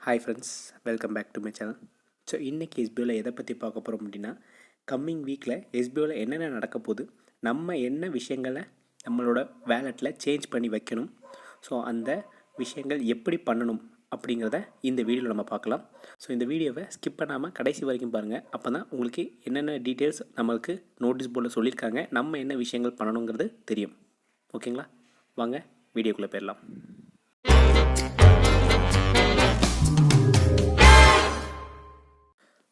Hi friends, welcome back to my channel. So இன்றைக்கி எஸ்பிஓவில் எதை பற்றி பார்க்க போகிறோம் அப்படின்னா, கம்மிங் வீக்கில் எஸ்பிஓவில் என்னென்ன நடக்க போகுது, நம்ம என்ன விஷயங்களை நம்மளோட வேலெட்டில் சேஞ்ச் பண்ணி வைக்கணும், ஸோ அந்த விஷயங்கள் எப்படி பண்ணணும் அப்படிங்கிறத இந்த வீடியோவில் நம்ம பார்க்கலாம். ஸோ இந்த வீடியோவை ஸ்கிப் பண்ணாமல் கடைசி வரைக்கும் பாருங்கள். அப்போ தான் உங்களுக்கு என்னென்ன டீட்டெயில்ஸ் நம்மளுக்கு நோட்டீஸ் போர்டில் சொல்லியிருக்காங்க, நம்ம என்ன விஷயங்கள் பண்ணணுங்கிறது தெரியும். ஓகேங்களா, வாங்க வீடியோக்குள்ளே போயிடலாம்.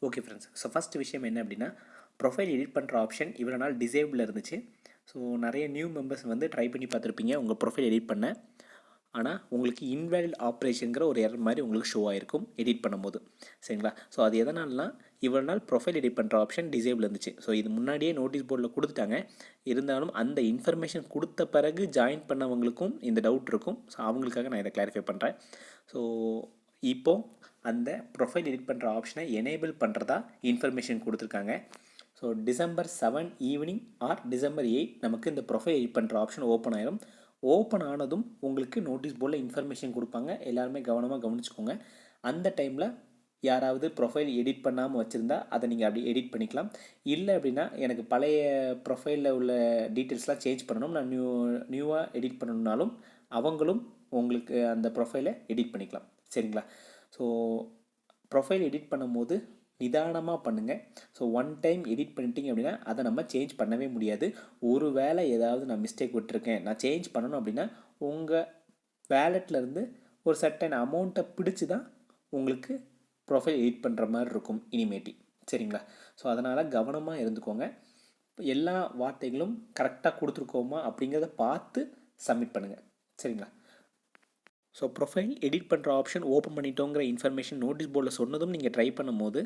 ஓகே ஃப்ரெண்ட்ஸ், ஸோ ஃபஸ்ட் விஷயம் என்ன அப்படின்னா, ப்ரொஃபைல் எடிட் பண்ணுற ஆப்ஷன் இவ்வளோ நாள் டிசேபிளில் இருந்துச்சு. ஸோ நிறைய நியூ மெம்பர்ஸ் வந்து ட்ரை பண்ணி பார்த்துருப்பீங்க உங்கள் ப்ரொஃபைல் எடிட் பண்ண. ஆனால் உங்களுக்கு இன்வேலிட் ஆப்ரேஷனுங்கிற ஒரு எரர் மாதிரி உங்களுக்கு ஷோ ஆகிருக்கும் எடிட் பண்ணும்போது. சரிங்களா, ஸோ அது எதனால்னா, இவ்வளோ நாள் ப்ரொஃபைல் எடிட் பண்ணுற ஆப்ஷன் டிசேபிள் இருந்துச்சு. ஸோ இது முன்னாடியே நோட்டீஸ் போர்டில் கொடுத்துட்டாங்க. இருந்தாலும் அந்த இன்ஃபர்மேஷன் கொடுத்த பிறகு ஜாயின் பண்ணவங்களுக்கும் இந்த டவுட் இருக்கும். ஸோ அவங்களுக்காக நான் இதை கிளாரிஃபை பண்ணுறேன். ஸோ இப்போது அந்த ப்ரொஃபைல் எடிட் பண்ணுற ஆப்ஷனை எனேபிள் பண்ணுறதா இன்ஃபர்மேஷன் கொடுத்துருக்காங்க. So December 7 evening R December 8 நமக்கு இந்த ப்ரொஃபைல் எடிட் பண்ணுற ஆப்ஷன் ஓப்பன் ஆயிரும். ஓப்பன் ஆனதும் உங்களுக்கு நோட்டீஸ் போர்டில் இன்ஃபர்மேஷன் கொடுப்பாங்க. எல்லாருமே கவனமாக கவனிச்சுக்கோங்க. அந்த டைமில் யாராவது ப்ரொஃபைல் எடிட் பண்ணாமல் வச்சுருந்தா அதை நீங்கள் அப்படி எடிட் பண்ணிக்கலாம். இல்லை அப்படின்னா, எனக்கு பழைய ப்ரொஃபைலில் உள்ள டீட்டெயில்ஸ்லாம் சேஞ்ச் பண்ணணும், நான் நியூவாக எடிட் பண்ணணுன்னாலும் அவங்களும் உங்களுக்கு அந்த ப்ரொஃபைலை எடிட் பண்ணிக்கலாம். சரிங்களா, ஸோ ப்ரொஃபைல் எடிட் பண்ணும்போது நிதானமாக பண்ணுங்கள். ஸோ ஒன் டைம் எடிட் பண்ணிட்டீங்க அப்படின்னா அதை நம்ம சேஞ்ச் பண்ணவே முடியாது. ஒரு வேளை ஏதாவது நான் மிஸ்டேக் விட்டுருக்கேன், நான் சேஞ்ச் பண்ணணும் அப்படின்னா உங்கள் வேலெட்லேருந்து ஒரு சர்டன் அமௌண்ட்டை பிடிச்சி தான் உங்களுக்கு ப்ரொஃபைல் எடிட் பண்ணுற மாதிரி இருக்கும் இனிமேட்டி. சரிங்களா, ஸோ அதனால் கவனமாக இருந்துக்கோங்க. எல்லா வார்த்தைகளும் கரெக்டாக கொடுத்துருக்கோமா அப்படிங்கிறத பார்த்து சப்மிட் பண்ணுங்கள். சரிங்களா, ஸோ ப்ரொஃபைல் எடிட் பண்ணுற ஆப்ஷன் ஓப்பன் பண்ணிட்டோங்கிற இன்ஃபர்மேஷன் நோட்டீஸ் போர்டில் சொன்னதும் நீங்கள் ட்ரை பண்ணும்போது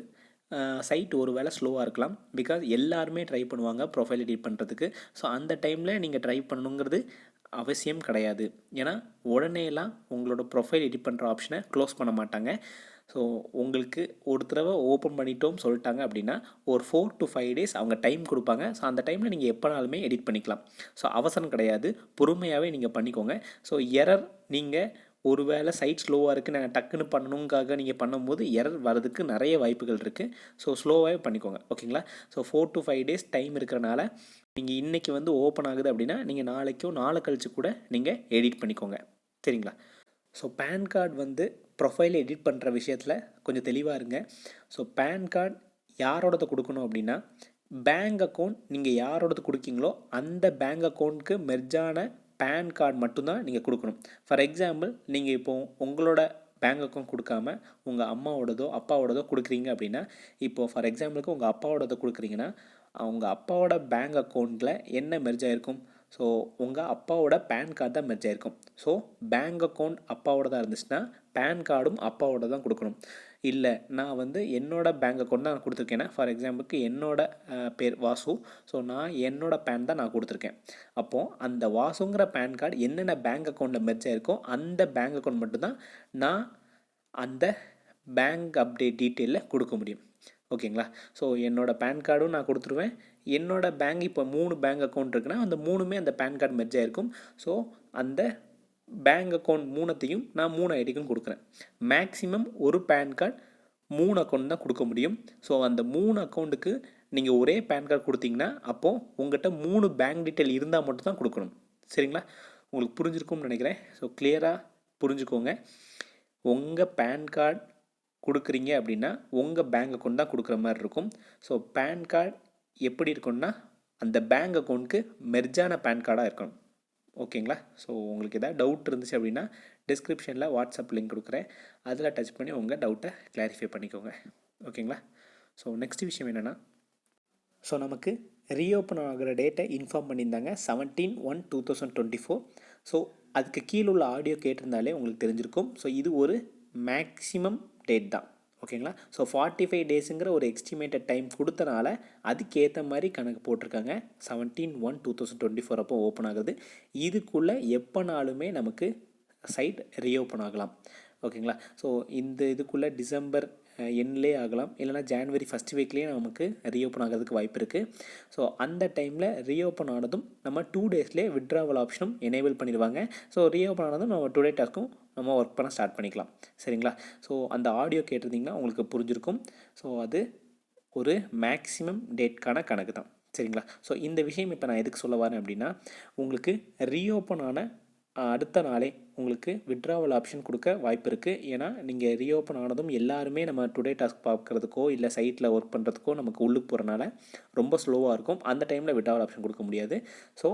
சைட் ஒரு வேளை ஸ்லோவாக இருக்கலாம். பிகாஸ் எல்லாருமே ட்ரை பண்ணுவாங்க ப்ரொஃபைல் எடிட் பண்ணுறதுக்கு. ஸோ அந்த டைமில் நீங்கள் ட்ரை பண்ணணுங்கிறது அவசியம் கிடையாது. ஏன்னா உடனேலாம் உங்களோட ப்ரொஃபைல் எடிட் பண்ணுற ஆப்ஷனை க்ளோஸ் பண்ண மாட்டாங்க. ஸோ உங்களுக்கு ஒரு தடவை ஓப்பன் பண்ணிட்டோம் சொல்லிட்டாங்க அப்படின்னா ஒரு 4 to 5 டேஸ் அவங்க டைம் கொடுப்பாங்க. ஸோ அந்த டைமில் நீங்கள் எப்போனாலுமே எடிட் பண்ணிக்கலாம். ஸோ அவசரம் கிடையாது, பொறுமையாகவே நீங்கள் பண்ணிக்கோங்க. ஸோ எரர் நீங்கள் ஒரு வேளை சைட் ஸ்லோவாக இருக்குது, நாங்கள் டக்குன்னு பண்ணணுங்காக நீங்கள் பண்ணும்போது எரர் வரதுக்கு நிறைய வாய்ப்புகள் இருக்குது. ஸோ ஸ்லோவாகவே பண்ணிக்கோங்க. ஓகேங்களா, ஸோ 4 to 5 டேஸ் டைம் இருக்கிறனால நீங்கள் இன்றைக்கி வந்து ஓப்பன் ஆகுது அப்படின்னா நீங்கள் நாளைக்கோ நாளை கழிச்சு கூட நீங்கள் எடிட் பண்ணிக்கோங்க. சரிங்களா, ஸோ பேன் கார்டு வந்து ப்ரொஃபைல் எடிட் பண்ணுற விஷயத்தில் கொஞ்சம் தெளிவாக இருங்க. ஸோ பேன் கார்டு யாரோடது கொடுக்கணும் அப்படின்னா, பேங்க் அக்கௌண்ட் நீங்கள் யாரோடது கொடுக்கீங்களோ அந்த பேங்க் அக்கௌண்ட்டுக்கு மெர்ஜான பேன் கார்டு மட்டும்தான் நீங்கள் கொடுக்கணும். ஃபார் எக்ஸாம்பிள், நீங்கள் இப்போது உங்களோட பேங்க் அக்கௌண்ட் கொடுக்காம உங்கள் அம்மாவோடதோ அப்பாவோடதோ கொடுக்குறீங்க அப்படின்னா, இப்போது ஃபார் எக்ஸாம்பிளுக்கு உங்கள் அப்பாவோடதை கொடுக்குறீங்கன்னா அவங்க அப்பாவோட பேங்க் அக்கௌண்ட்டில் என்ன மெர்ஜ் ஆகிருக்கும்? ஸோ உங்கள் அப்பாவோட பேன் கார்டு தான் மெர்ஜ் ஆகிருக்கும். ஸோ பேங்க் அக்கௌண்ட் அப்பாவோட தான் இருந்துச்சுன்னா பேன் கார்டும் அப்பாவோட தான் கொடுக்கணும். இல்லை, நான் வந்து என்னோடய பேங்க் அக்கௌண்ட் தான் நான் கொடுத்துருக்கேன்னா, ஃபார் எக்ஸாம்பிளுக்கு என்னோடய பேர் வாசு, ஸோ நான் என்னோடய பேன் தான் நான் கொடுத்துருக்கேன். அப்போது அந்த வாசுங்கிற பேன் கார்டு என்னென்ன பேங்க் அக்கௌண்ட்டில் மெர்ஜ் ஆகிருக்கோ அந்த பேங்க் அக்கௌண்ட் மட்டும்தான் நான் அந்த பேங்க் அப்டேட் டீட்டெயிலில் கொடுக்க முடியும். ஓகேங்களா, ஸோ என்னோடய பேன் கார்டும் நான் கொடுத்துருவேன். என்னோடய பேங்க் இப்போ 3 பேங்க் அக்கௌண்ட் இருக்குன்னா அந்த 3மே அந்த பேன் கார்டு மெர்ஜ் ஆகிருக்கும். ஸோ அந்த பேங்க் அக்கௌண்ட் 3த்தையும் நான் 3 ஐடிக்கும் கொடுக்குறேன். மேக்ஸிமம் ஒரு பேன் கார்டு 3 அக்கௌண்ட் தான் கொடுக்க முடியும். ஸோ அந்த 3 அக்கௌண்ட்டுக்கு நீங்கள் ஒரே பேன் கார்டு கொடுத்தீங்கன்னா அப்போது உங்கள்கிட்ட 3 பேங்க் டீட்டெயில் இருந்தால் மட்டும் தான் கொடுக்கணும். சரிங்களா, உங்களுக்கு புரிஞ்சிருக்கும்னு நினைக்கிறேன். ஸோ கிளியராக புரிஞ்சுக்கோங்க. உங்கள் பேன் கார்டு கொடுக்குறீங்க அப்படின்னா உங்கள் பேங்க் அக்கௌண்ட் தான் கொடுக்குற மாதிரி இருக்கும். ஸோ பேன் கார்டு எப்படி இருக்குன்னா அந்த பேங்க் அக்கௌண்ட்டுக்கு மெர்ஜான பேன் கார்டாக இருக்கணும். ஓகேங்களா, ஸோ உங்களுக்கு எதாவது டவுட் இருந்துச்சு அப்படின்னா டிஸ்கிரிப்ஷனில் வாட்ஸ்அப் லிங்க் கொடுக்குறேன், அதில் டச் பண்ணி உங்கள் டவுட்டை கிளாரிஃபை பண்ணிக்கோங்க. ஓகேங்களா, ஸோ நெக்ஸ்ட் விஷயம் என்னென்னா, ஸோ நமக்கு ரீஓப்பன் ஆகிற டேட்டை இன்ஃபார்ம் பண்ணியிருந்தாங்க 17/1/2024. ஸோ அதுக்கு கீழே உள்ள ஆடியோ கேட்டிருந்தாலே உங்களுக்கு தெரிஞ்சிருக்கும். ஸோ இது ஒரு மேக்ஸிமம் டேட் தான். ஓகேங்களா, ஸோ 45 டேஸுங்கிற ஒரு எஸ்டிமேட்டட் டைம் கொடுத்தனால அதுக்கேற்ற மாதிரி கணக்கு போட்டிருக்காங்க. 17/1/2024 அப்போ ஓப்பன் ஆகுது. இதுக்குள்ளே எப்போனாலுமே நமக்கு சைட் ரீஓப்பன் ஆகலாம். ஓகேங்களா, ஸோ இந்த இதுக்குள்ளே December எண்ட்லேயே ஆகலாம், இல்லைனா ஜான்வரி ஃபஸ்ட் வீக்லேயே நமக்கு ரீஓப்பன் ஆகிறதுக்கு வாய்ப்பு இருக்குது. ஸோ அந்த டைமில் ரீஓப்பன் ஆனதும் நம்ம 2 டேஸ்லேயே விட்ராவல் ஆப்ஷனும் எனேபிள் பண்ணிடுவாங்க. ஸோ ரீஓப்பன் ஆனதும் நம்ம டுடே டாஸ்க்கும் நம்ம ஒர்க் பண்ண ஸ்டார்ட் பண்ணிக்கலாம். சரிங்களா? ஸோ அந்த ஆடியோ கேட்டிருந்தீங்கன்னா உங்களுக்கு புரிஞ்சிருக்கும். ஸோ அது ஒரு மேக்ஸிமம் டேட்கான கணக்கு தான். சரிங்களா? ஸோ இந்த விஷயம் இப்போ நான் எதுக்கு சொல்ல வரேன் அப்படின்னா, உங்களுக்கு ரீஓப்பன் ஆன அடுத்த நாளே உங்களுக்கு விட்ராவல் ஆப்ஷன் கொடுக்க வாய்ப்பு இருக்குது. ஏன்னா நீங்கள் ரீஓப்பன் ஆனதும் எல்லாருமே நம்ம டுடே டாஸ்க் பார்க்குறதுக்கோ இல்லை சைட்டில் ஒர்க் பண்ணுறதுக்கோ நமக்கு உள்ளுக்கு போகிறனால ரொம்ப ஸ்லோவாக இருக்கும். அந்த டைமில் விட்ராவல் ஆப்ஷன் கொடுக்க முடியாது. ஸோ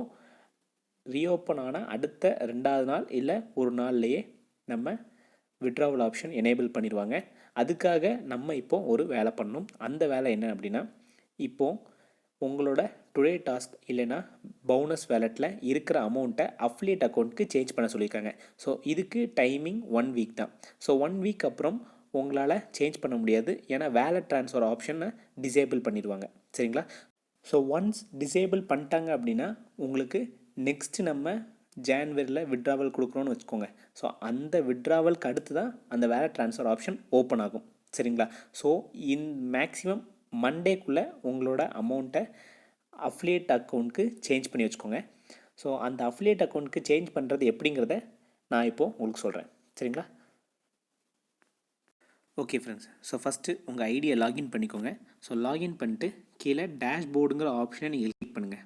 ரீஓப்பன் ஆன அடுத்த 2வது நாள் இல்லை ஒரு நாள்லேயே நம்ம விட்ராவல் ஆப்ஷன் எனேபிள் பண்ணிடுவாங்க. அதுக்காக நம்ம இப்போது ஒரு வேலை பண்ணணும். அந்த வேலை என்ன அப்படின்னா, இப்போது உங்களோட டுடே டாஸ்க் இல்லைனா பவுனஸ் வேலெட்டில் இருக்கிற அமௌண்ட்டை அஃபிலியேட் அக்கௌண்ட்டுக்கு சேஞ்ச் பண்ண சொல்லியிருக்காங்க. ஸோ இதுக்கு டைமிங் 1 வீக் தான். ஸோ 1 வீக் அப்புறம் உங்களால் சேஞ்ச் பண்ண முடியாது. ஏன்னா வேலெட் ட்ரான்ஸ்ஃபர் ஆப்ஷனை டிசேபிள் பண்ணிடுவாங்க. சரிங்களா? ஸோ ஒன்ஸ் டிசேபிள் பண்ணிட்டாங்க அப்படின்னா உங்களுக்கு நெக்ஸ்ட்டு நம்ம ஜான்வரியில் விட்ராவல் கொடுக்குறோன்னு வச்சுக்கோங்க. ஸோ அந்த விட்ராவலுக்கு அடுத்து தான் அந்த வேலெட் ட்ரான்ஸ்ஃபர் ஆப்ஷன் ஓப்பன் ஆகும். சரிங்களா? ஸோ மேக்ஸிமம் மண்டேக்குள்ளே உங்களோட அமௌண்ட்டை அஃபிலியேட் அக்கௌண்ட்டுக்கு சேஞ்ச் பண்ணி வச்சுக்கோங்க. ஸோ அந்த அஃபிலியேட் அக்கௌண்ட்டுக்கு சேஞ்ச் பண்ணுறது எப்படிங்கிறத நான் இப்போது உங்களுக்கு சொல்கிறேன். சரிங்களா? ஓகே ஃப்ரெண்ட்ஸ், ஸோ ஃபஸ்ட்டு உங்கள் ஐடியை லாகின் பண்ணிக்கோங்க. ஸோ லாகின் பண்ணிட்டு கீழே டேஷ்போர்டுங்கிற ஆப்ஷனை நீங்கள் கிளிக் பண்ணுங்கள்.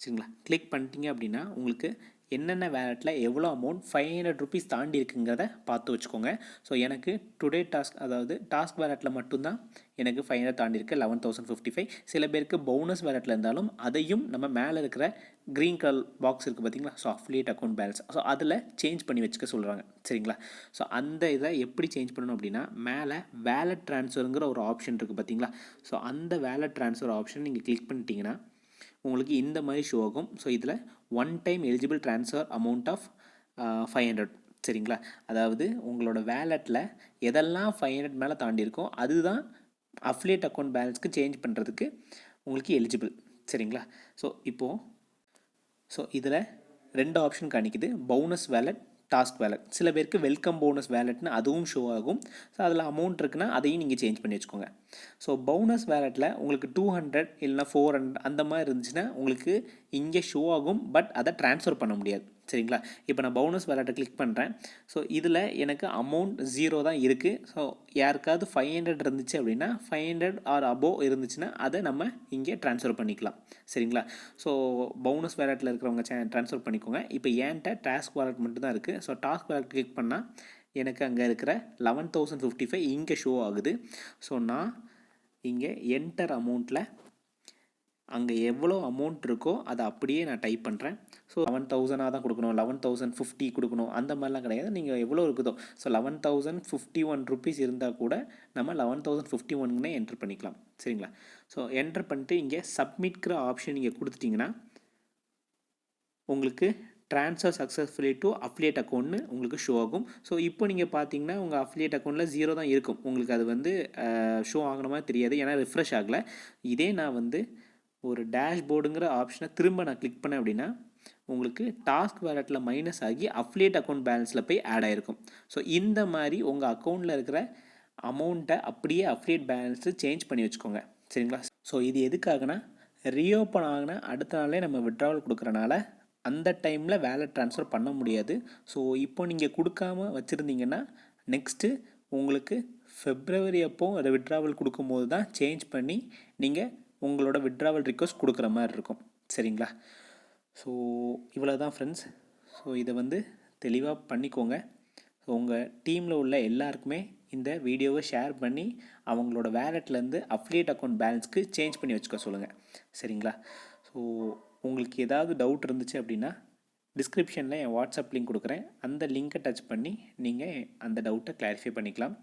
சரிங்களா? கிளிக் பண்ணிட்டீங்க அப்படின்னா உங்களுக்கு என்னென்ன வேலெட்டில் எவ்வளோ அமௌண்ட் 500 ருபீஸ் தாண்டி இருக்குங்கிறத பார்த்து வச்சுக்கோங்க. ஸோ எனக்கு டுடே டாஸ்க் அதாவது டாஸ்க் வேலெட்டில் மட்டும்தான் எனக்கு 500 தாண்டி இருக்குது, 11,055. சில பேருக்கு பவுனஸ் வேலெட்டில் இருந்தாலும் அதையும் நம்ம மேலே இருக்கிற க்ரீன் கலர் பாக்ஸ் இருக்குது பார்த்தீங்களா? So affiliate account balance, so அதில் சேஞ்ச் பண்ணி வச்சுக்க சொல்கிறாங்க. சரிங்களா? ஸோ அந்த இதை எப்படி சேஞ்ச் பண்ணணும் அப்படின்னா, மேலே வேலெட் ட்ரான்ஸ்ஃபருங்கிற ஒரு ஆப்ஷன் இருக்குது பார்த்தீங்களா? ஸோ அந்த வேலெட் ட்ரான்ஸ்ஃபர் ஆப்ஷன் நீங்கள் கிளிக் பண்ணிட்டீங்கன்னா உங்களுக்கு இந்த மாதிரி ஷோ ஆகும். ஸோ இதில் 1 time eligible transfer amount of 500. சரிங்களா? அதாவது உங்களோட வேலெட்டில் எதெல்லாம் 500 மேலே தாண்டி இருக்கோ அதுதான் அஃபிலியேட் அக்கௌண்ட் பேலன்ஸ்க்கு சேஞ்ச் பண்ணுறதுக்கு உங்களுக்கு எலிஜிபிள். சரிங்களா? ஸோ இதில் 2 ஆப்ஷன் காணிக்குது, பவுனஸ் வேலெட், டாஸ்க் வேலெட். சில பேருக்கு வெல்கம் போனஸ் வேலெட்னு அதுவும் ஷோ ஆகும். ஸோ அதில் அமௌண்ட் இருக்குன்னா அதையும் நீங்கள் சேஞ்ச் பண்ணி வச்சுக்கோங்க. ஸோ பவுனஸ் வேலெட்டில் உங்களுக்கு 200 இல்லைனா 400 அந்த மாதிரி இருந்துச்சுன்னா உங்களுக்கு இங்கே ஷோ ஆகும், பட் அதை ட்ரான்ஸ்ஃபர் பண்ண முடியாது. சரிங்களா? இப்போ நான் பவுனஸ் வேலெட்டை கிளிக் பண்ணுறேன். ஸோ இதில் எனக்கு அமௌண்ட் 0 தான் இருக்குது. ஸோ யாருக்காவது 500 இருந்துச்சு அப்படின்னா 500 ஆர் அபோவ் இருந்துச்சுன்னா அதை நம்ம இங்கே ட்ரான்ஸ்ஃபர் பண்ணிக்கலாம். சரிங்களா? ஸோ பவுனஸ் வேலெட்டில் இருக்கிறவங்க ட்ரான்ஸ்ஃபர் பண்ணிக்கோங்க. இப்போ ஏன்ட்ட டாஸ்க் வேலெட் மட்டும் தான் இருக்குது. ஸோ டாஸ்க் வேலெட் கிளிக் பண்ணால் எனக்கு அங்கே இருக்கிற 11,055 இங்கே ஷோ ஆகுது. ஸோ நான் இங்கே என்டர் அமௌண்ட்டில் அங்கே எவ்வளோ அமௌண்ட் இருக்கோ அதை அப்படியே நான் டைப் பண்ணுறேன். ஸோ 11,000 தான் கொடுக்கணும், 11,050 கொடுக்கணும் அந்த மாதிரிலாம் கிடையாது. நீங்கள் எவ்வளோ இருக்குதோ, ஸோ 11,051 ருபீஸ் இருந்தால் கூட நம்ம 11,051னே என்ட்ரு பண்ணிக்கலாம். சரிங்களா? ஸோ என்ட்ரு பண்ணிட்டு இங்கே சப்மிட்கிற ஆப்ஷன் நீங்கள் கொடுத்துட்டிங்கன்னா உங்களுக்கு ட்ரான்ஸ்ஃபர் சக்ஸஸ்ஃபுல்லி டு அஃபிலியேட் அக்கௌண்ட்னு உங்களுக்கு ஷோ ஆகும். ஸோ இப்போ நீங்கள் பார்த்தீங்கன்னா உங்கள் அஃபிலியேட் அக்கௌண்ட்டில் 0 தான் இருக்கும். உங்களுக்கு அது வந்து ஷோ ஆகின மாதிரி தெரியாது, ஏன்னா ரிஃப்ரெஷ் ஆகலை. இதே நான் வந்து ஒரு டேஷ்போர்டுங்கிற ஆப்ஷனை திரும்ப நான் கிளிக் பண்ணேன் அப்படின்னா உங்களுக்கு டாஸ்க் வேலெட்டில் மைனஸ் ஆகி அஃபிலியேட் அக்கௌண்ட் பேலன்ஸில் போய் ஆட் ஆகிருக்கும். ஸோ இந்த மாதிரி உங்கள் அக்கௌண்ட்டில் இருக்கிற அமௌண்ட்டை அப்படியே அஃபிலியேட் பேலன்ஸு சேஞ்ச் பண்ணி வச்சுக்கோங்க. சரிங்களா? ஸோ இது எதுக்காகனா, ரீஓப்பன் ஆகின அடுத்த நாளே நம்ம விட்ராவல் கொடுக்குறனால அந்த டைமில் வேலெட் ட்ரான்ஸ்ஃபர் பண்ண முடியாது. ஸோ இப்போ நீங்கள் கொடுக்காம வச்சுருந்தீங்கன்னா நெக்ஸ்ட்டு உங்களுக்கு ஃபெப்ரவரி அப்போ அதை விட்ராவல் கொடுக்கும்போது தான் சேஞ்ச் பண்ணி நீங்கள் உங்களோட விட்ராவல் ரிக்வெஸ்ட் கொடுக்குற மாதிரி இருக்கும். சரிங்களா? ஸோ இவ்வளோ தான் ஃப்ரெண்ட்ஸ். ஸோ இதை வந்து தெளிவாக பண்ணிக்கோங்க. ஸோ உங்கள் டீமில் உள்ள எல்லாருக்குமே இந்த வீடியோவை ஷேர் பண்ணி அவங்களோட வேலெட்லேருந்து அஃபிலியேட் அக்கௌண்ட் பேலன்ஸ்க்கு சேஞ்ச் பண்ணி வச்சுக்க சொல்லுங்கள். சரிங்களா? ஸோ உங்களுக்கு ஏதாவது டவுட் இருந்துச்சு அப்படின்னா டிஸ்கிரிப்ஷனில் என் வாட்ஸ்அப் லிங்க் கொடுக்குறேன். அந்த லிங்க்கை டச் பண்ணி நீங்கள் அந்த டவுட்டை கிளாரிஃபை பண்ணிக்கலாம்.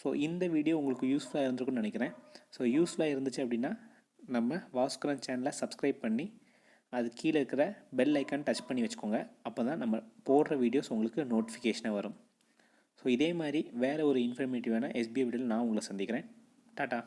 ஸோ இந்த வீடியோ உங்களுக்கு யூஸ்ஃபுல்லாக இருந்திருக்குன்னு நினைக்கிறேன். ஸோ யூஸ்ஃபுல்லாக இருந்துச்சு அப்படின்னா நம்ம வாஸ்குரன் சேனலை சப்ஸ்கிரைப் பண்ணி அது கீழே இருக்கிற பெல் ஐக்கான் டச் பண்ணி வச்சுக்கோங்க. அப்போ தான் நம்ம போடுற வீடியோஸ் உங்களுக்கு நோட்டிஃபிகேஷனாக வரும். ஸோ இதே மாதிரி வேறு ஒரு இன்ஃபர்மேட்டிவான SBI வீடியோவில் நான் உங்களை சந்திக்கிறேன். டாட்டா.